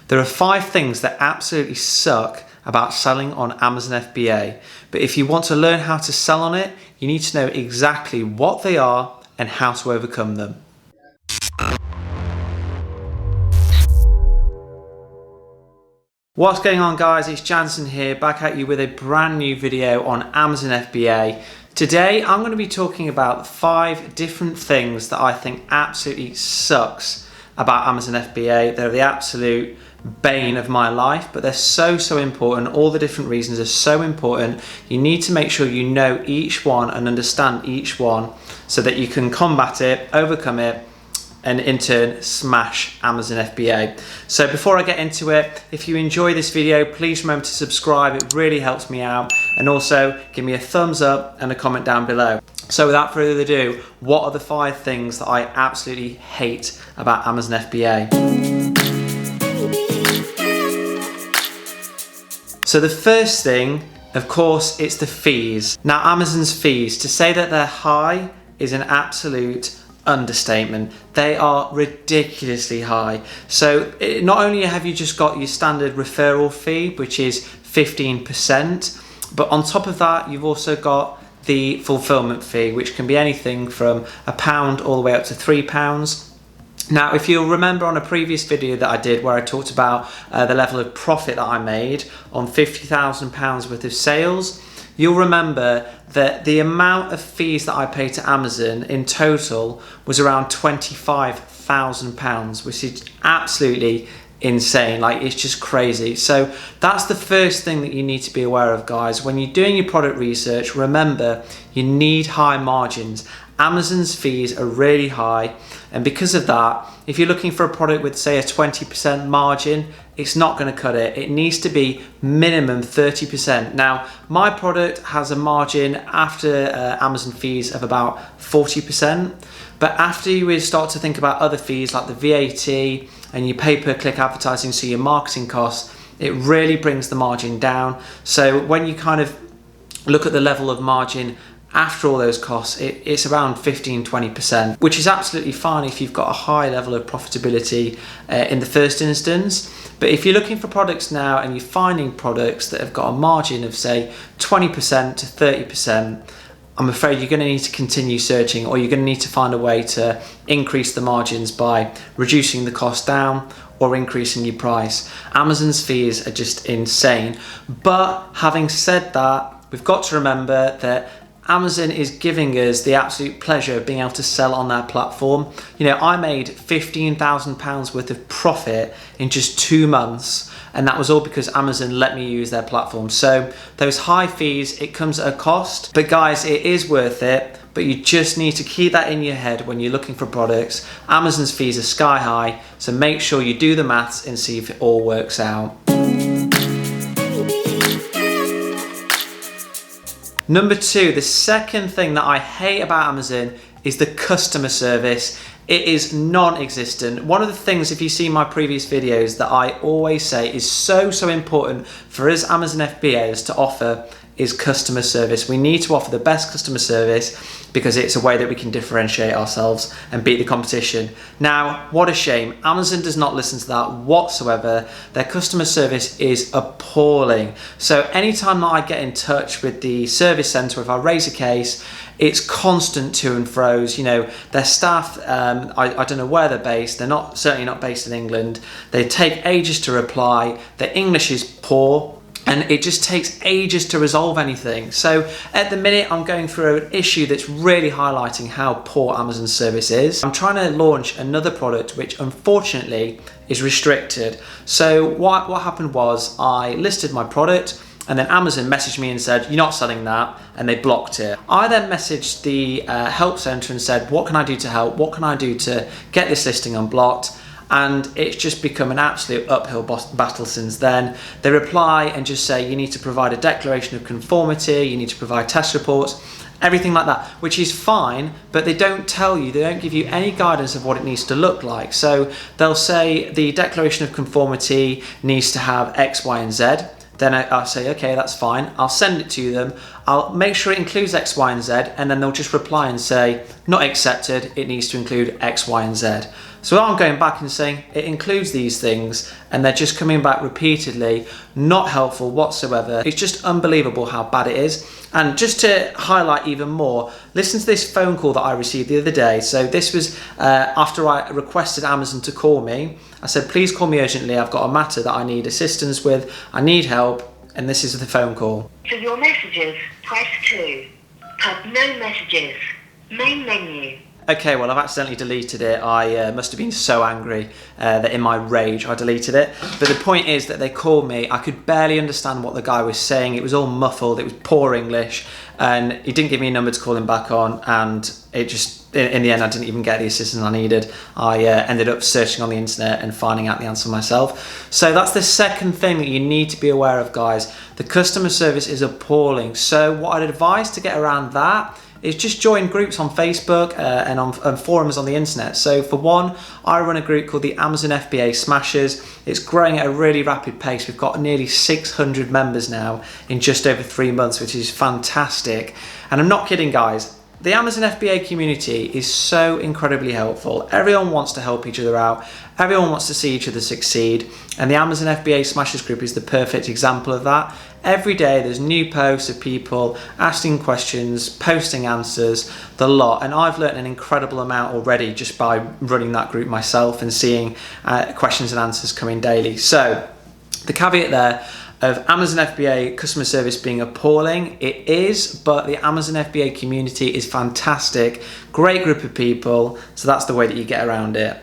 There are 5 things that absolutely suck about selling on Amazon FBA, but if you want to learn how to sell on it, you need to know exactly what they are and how to overcome them. What's going on, guys? It's Jansen here, back at you with a brand new video on Amazon FBA. Today I'm going to be talking about 5 different things that I think absolutely sucks about Amazon FBA. They're the absolute bane of my life, but they're so important. All the different reasons are so important. You need to make sure you know each one and understand each one so that you can combat it, overcome it, and in turn smash Amazon FBA. So before I get into it, if you enjoy this video, please remember to subscribe. It really helps me out, and also give me a thumbs up and a comment down below. So without further ado, what are the 5 things that I absolutely hate about Amazon FBA? So the first thing, of course, it's the fees. Now, Amazon's fees, to say that they're high is an absolute understatement. They are ridiculously high. So not only have you just got your standard referral fee, which is 15%, but on top of that, you've also got the fulfillment fee, which can be anything from £1 all the way up to £3. Now, if you'll remember on a previous video that I did where I talked about the level of profit that I made on £50,000 worth of sales, you'll remember that the amount of fees that I paid to Amazon in total was around £25,000, which is absolutely insane. Like, it's just crazy. So that's the first thing that you need to be aware of, guys. When you're doing your product research, remember you need high margins. Amazon's fees are really high, and because of that, if you're looking for a product with, say, a 20% margin, it's not going to cut it. It needs to be minimum 30%. Now, my product has a margin after Amazon fees of about 40%, but after you start to think about other fees like the VAT and your pay-per-click advertising, so your marketing costs, it really brings the margin down. So when you kind of look at the level of margin after all those costs, it's around 15-20%, which is absolutely fine if you've got a high level of profitability in the first instance. But if you're looking for products now and you're finding products that have got a margin of, say, 20% to 30%, I'm afraid you're going to need to continue searching, or you're going to need to find a way to increase the margins by reducing the cost down or increasing your price. Amazon's fees are just insane. But having said that, we've got to remember that Amazon is giving us the absolute pleasure of being able to sell on their platform. You know, I made £15,000 worth of profit in just 2 months, and that was all because Amazon let me use their platform. So those high fees, it comes at a cost, but guys, it is worth it. But you just need to keep that in your head when you're looking for products. Amazon's fees are sky high, so make sure you do the maths and see if it all works out. Number 2, the second thing that I hate about Amazon is the customer service. It is non-existent. One of the things, if you see my previous videos, that I always say is so important for us Amazon FBAs to offer is customer service. We need to offer the best customer service because it's a way that we can differentiate ourselves and beat the competition. Now, what a shame. Amazon does not listen to that whatsoever. Their customer service is appalling. So anytime that I get in touch with the service center, if I raise a case, it's constant to and fro's. You know, their staff, I don't know where they're based. They're certainly not based in England. They take ages to reply. Their English is poor, and it just takes ages to resolve anything. So at the minute, I'm going through an issue that's really highlighting how poor Amazon's service is. I'm trying to launch another product, which unfortunately is restricted. So what happened was I listed my product, and then Amazon messaged me and said, "You're not selling that," and they blocked it. I then messaged the help center and said, "What can I do to help? What can I do to get this listing unblocked?" And it's just become an absolute uphill battle since then. They reply and just say you need to provide a declaration of conformity, you need to provide test reports, everything like that, which is fine, but they don't tell you, they don't give you any guidance of what it needs to look like. So they'll say the declaration of conformity needs to have X, Y, and Z. Then I'll say, okay, that's fine. I'll send it to them. I'll make sure it includes X, Y, and Z, and then they'll just reply and say, not accepted, it needs to include X, Y, and Z. So I'm going back and saying it includes these things, and they're just coming back repeatedly, not helpful whatsoever. It's just unbelievable how bad it is. And just to highlight even more, listen to this phone call that I received the other day. So this was after I requested Amazon to call me. I said, please call me urgently. I've got a matter that I need assistance with. I need help. And this is the phone call. For your messages, press 2. Have no messages. Main menu. Okay, well, I've accidentally deleted it. I must have been so angry that in my rage I deleted it. But the point is that they called me. I could barely understand what the guy was saying. It was all muffled. It was poor English. And he didn't give me a number to call him back on. And it just, in the end, I didn't even get the assistance I needed. I ended up searching on the internet and finding out the answer myself. So that's the second thing that you need to be aware of, guys. The customer service is appalling. So what I'd advise to get around that is just join groups on Facebook and on forums on the internet. So for one, I run a group called the Amazon FBA Smashers. It's growing at a really rapid pace. We've got nearly 600 members now in just over 3 months, which is fantastic. And I'm not kidding, guys. The Amazon FBA community is so incredibly helpful. Everyone wants to help each other out. Everyone wants to see each other succeed. And the Amazon FBA Smashers group is the perfect example of that. Every day there's new posts of people asking questions, posting answers, the lot. And I've learned an incredible amount already just by running that group myself and seeing questions and answers coming daily. So the caveat there of Amazon FBA customer service being appalling, it is, but the Amazon FBA community is fantastic, great group of people, so that's the way that you get around it.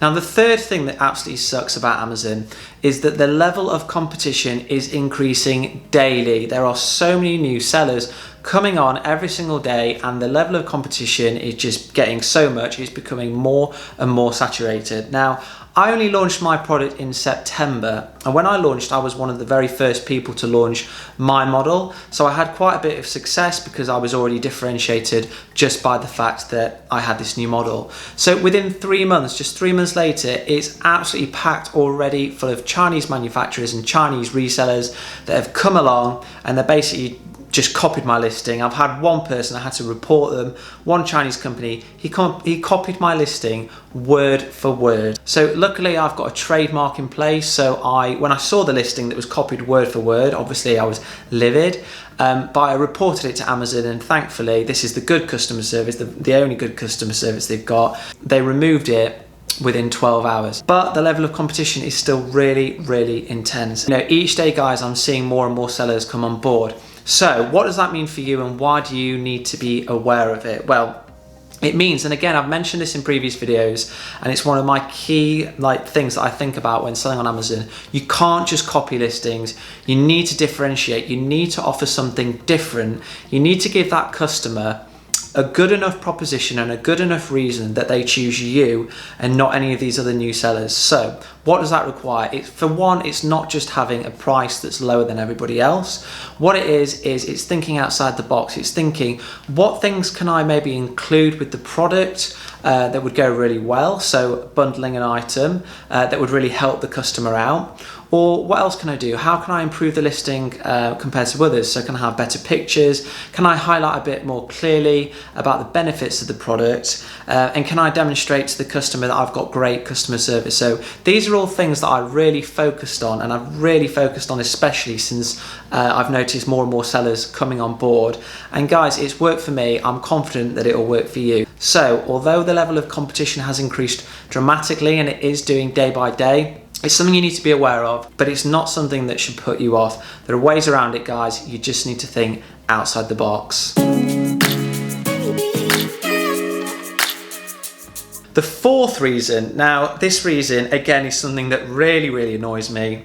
Now, the third thing that absolutely sucks about Amazon is that the level of competition is increasing daily. There are so many new sellers coming on every single day, and the level of competition is just getting so much, it's becoming more and more saturated. Now, I only launched my product in September, and when I launched, I was one of the very first people to launch my model. So I had quite a bit of success because I was already differentiated just by the fact that I had this new model. So within 3 months, just 3 months later, it's absolutely packed already full of Chinese manufacturers and Chinese resellers that have come along, and they're basically just copied my listing. I've had one person, I had to report them, one Chinese company, he copied my listing word for word. So luckily I've got a trademark in place, so when I saw the listing that was copied word for word, obviously I was livid, but I reported it to Amazon, and thankfully this is the good customer service, the only good customer service they've got. They removed it within 12 hours. But the level of competition is still really, really intense. You know, each day, guys, I'm seeing more and more sellers come on board. So what does that mean for you, and why do you need to be aware of it? Well, it means, and again, I've mentioned this in previous videos, and it's one of my key things that I think about when selling on Amazon. You can't just copy listings. You need to differentiate. You need to offer something different. You need to give that customer a good enough proposition and a good enough reason that they choose you and not any of these other new sellers. So what does that require? For one, it's not just having a price that's lower than everybody else. What it is it's thinking outside the box. It's thinking, what things can I maybe include with the product that would go really well? So bundling an item that would really help the customer out. Or what else can I do? How can I improve the listing compared to others? So can I have better pictures? Can I highlight a bit more clearly about the benefits of the product? And can I demonstrate to the customer that I've got great customer service? So these are all things that I really focused on, and I've really focused on especially since I've noticed more and more sellers coming on board. And guys, it's worked for me. I'm confident that it will work for you. So although the level of competition has increased dramatically, and it is doing day by day, it's something you need to be aware of, but it's not something that should put you off. There are ways around it, guys. You just need to think outside the box. The fourth reason, now this reason again is something that really, really annoys me,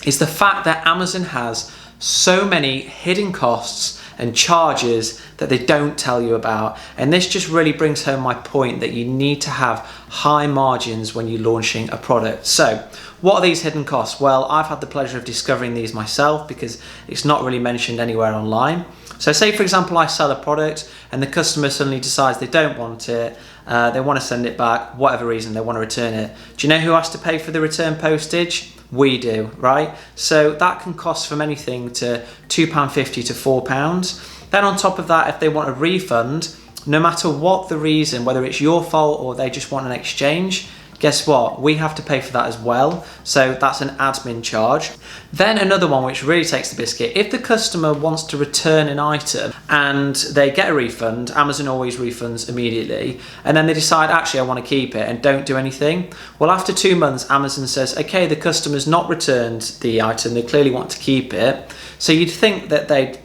is the fact that Amazon has so many hidden costs and charges that they don't tell you about. And this just really brings home my point that you need to have high margins when you're launching a product. So what are these hidden costs? Well, I've had the pleasure of discovering these myself because it's not really mentioned anywhere online. So say for example I sell a product and the customer suddenly decides they don't want it, they want to send it back, whatever reason, they want to return it. Do you know who has to pay for the return postage? We do, right? So that can cost from anything to £2.50 to £4. Then on top of that, if they want a refund, no matter what the reason, whether it's your fault or they just want an exchange, guess what? We have to pay for that as well. So that's an admin charge. Then another one which really takes the biscuit, if the customer wants to return an item and they get a refund, Amazon always refunds immediately, and then they decide, actually I want to keep it and don't do anything. Well, after 2 months, Amazon says, okay, the customer's not returned the item, they clearly want to keep it. So you'd think that they'd,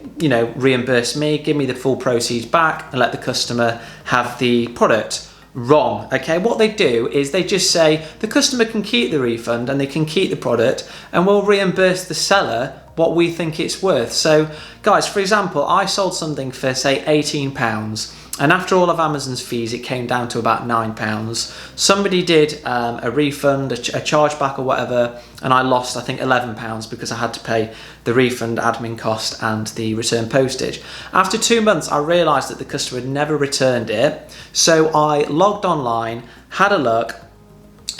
reimburse me, give me the full proceeds back and let the customer have the product. Wrong. Okay, what they do is they just say the customer can keep the refund and they can keep the product and we'll reimburse the seller what we think it's worth. So guys, for example, I sold something for say £18 and after all of Amazon's fees it came down to about £9. Somebody did a refund, a chargeback or whatever, and I lost I think £11 because I had to pay the refund, admin cost and the return postage. After 2 months I realised that the customer had never returned it, so I logged online, had a look,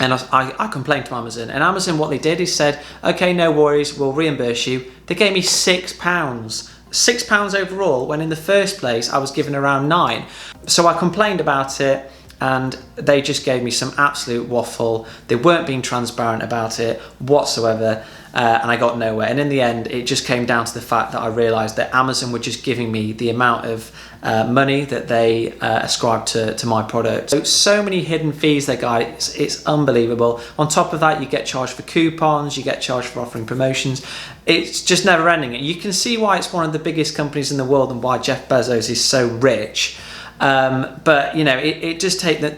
and I complained to Amazon, and Amazon, what they did is said, okay, no worries, we'll reimburse you. They gave me £6. £6 overall, when in the first place I was given around 9. So I complained about it and they just gave me some absolute waffle. They weren't being transparent about it whatsoever, and I got nowhere. And in the end, it just came down to the fact that I realised that Amazon were just giving me the amount of money that they ascribed to my product. So many hidden fees there, guys. It's unbelievable. On top of that, you get charged for coupons, you get charged for offering promotions. It's just never ending. You can see why it's one of the biggest companies in the world and why Jeff Bezos is so rich. But it just take the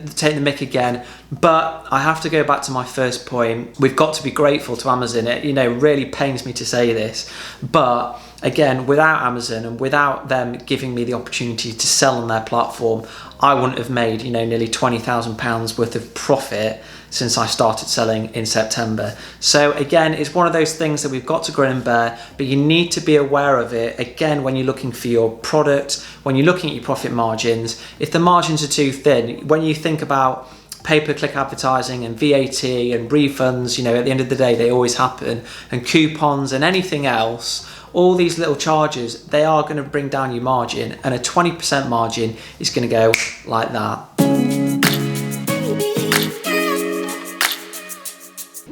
mick again. But I have to go back to my first point. We've got to be grateful to Amazon. It really pains me to say this, but again, without Amazon and without them giving me the opportunity to sell on their platform, I wouldn't have made nearly £20,000 worth of profit since I started selling in September. So again, it's one of those things that we've got to grin and bear, but you need to be aware of it. Again, when you're looking for your product, when you're looking at your profit margins, if the margins are too thin, when you think about pay-per-click advertising and VAT and refunds, at the end of the day, they always happen, and coupons and anything else, all these little charges, they are going to bring down your margin, and a 20% margin is going to go like that.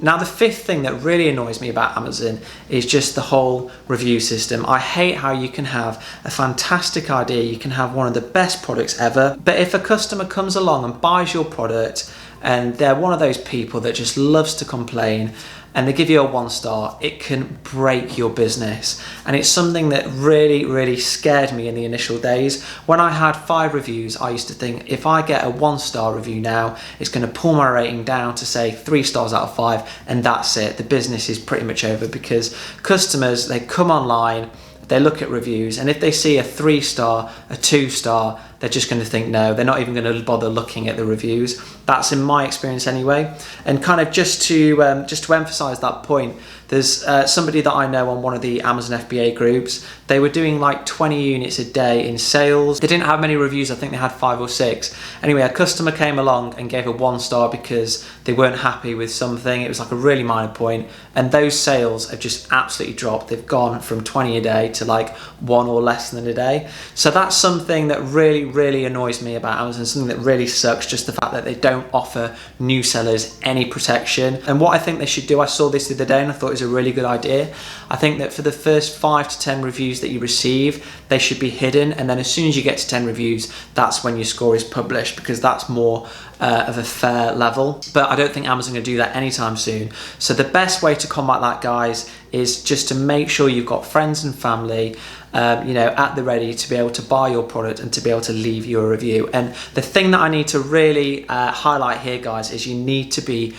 Now, the fifth thing that really annoys me about Amazon is just the whole review system. I hate how you can have a fantastic idea, you can have one of the best products ever, but if a customer comes along and buys your product and they're one of those people that just loves to complain and they give you a 1 star, it can break your business. And it's something that really, really scared me in the initial days. When I had 5 reviews, I used to think, if I get a 1 star review now, it's going to pull my rating down to say 3 stars out of 5, and that's it. The business is pretty much over, because customers, they come online, they look at reviews, and if they see a 3 star, a 2 star, they're just going to think no, they're not even going to bother looking at the reviews. That's in my experience anyway. And kind of just to emphasize that point, there's somebody that I know on one of the Amazon FBA groups. They were doing like 20 units a day in sales. They didn't have many reviews, I think they had 5 or 6. Anyway, a customer came along and gave a 1 star because they weren't happy with something. It was like a really minor point, and those sales have just absolutely dropped. They've gone from 20 a day to like 1 or less than a day. So that's something that really annoys me about Amazon, something that really sucks, just the fact that they don't offer new sellers any protection. And what I think they should do, I saw this the other day and I thought it was a really good idea. I think that for the first 5 to 10 reviews that you receive, they should be hidden, and then as soon as you get to 10 reviews, that's when your score is published, because that's more of a fair level. But I don't think Amazon will do that anytime soon. So the best way to combat that, guys, is just to make sure you've got friends and family at the ready to be able to buy your product and to be able to leave you a review. And the thing that I need to really highlight here, guys, is you need to be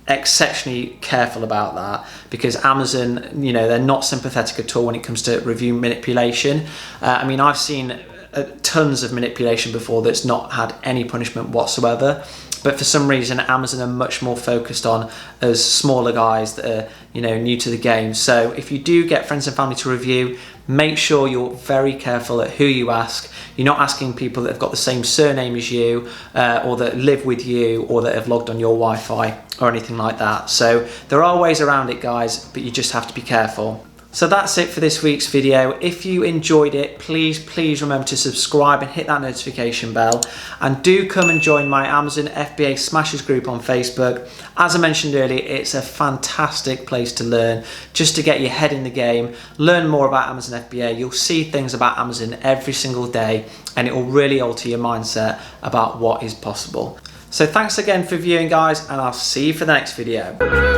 exceptionally careful about that, because Amazon, they're not sympathetic at all when it comes to review manipulation. I mean, I've seen tons of manipulation before that's not had any punishment whatsoever. but for some reason Amazon are much more focused on us smaller guys that are, you know, new to the game. So if you do get friends and family to review, make sure you're very careful at who you ask. You're not asking people that have got the same surname as you, or that live with you, or that have logged on your Wi-Fi or anything like that. So there are ways around it, guys, but you just have to be careful. So that's it for this week's video. If you enjoyed it, please remember to subscribe and hit that notification bell. And do come and join my Amazon FBA Smashers group on Facebook. As I mentioned earlier, it's a fantastic place to learn, just to get your head in the game, learn more about Amazon FBA. You'll see things about Amazon every single day, and it will really alter your mindset about what is possible. So thanks again for viewing, guys, and I'll see you for the next video.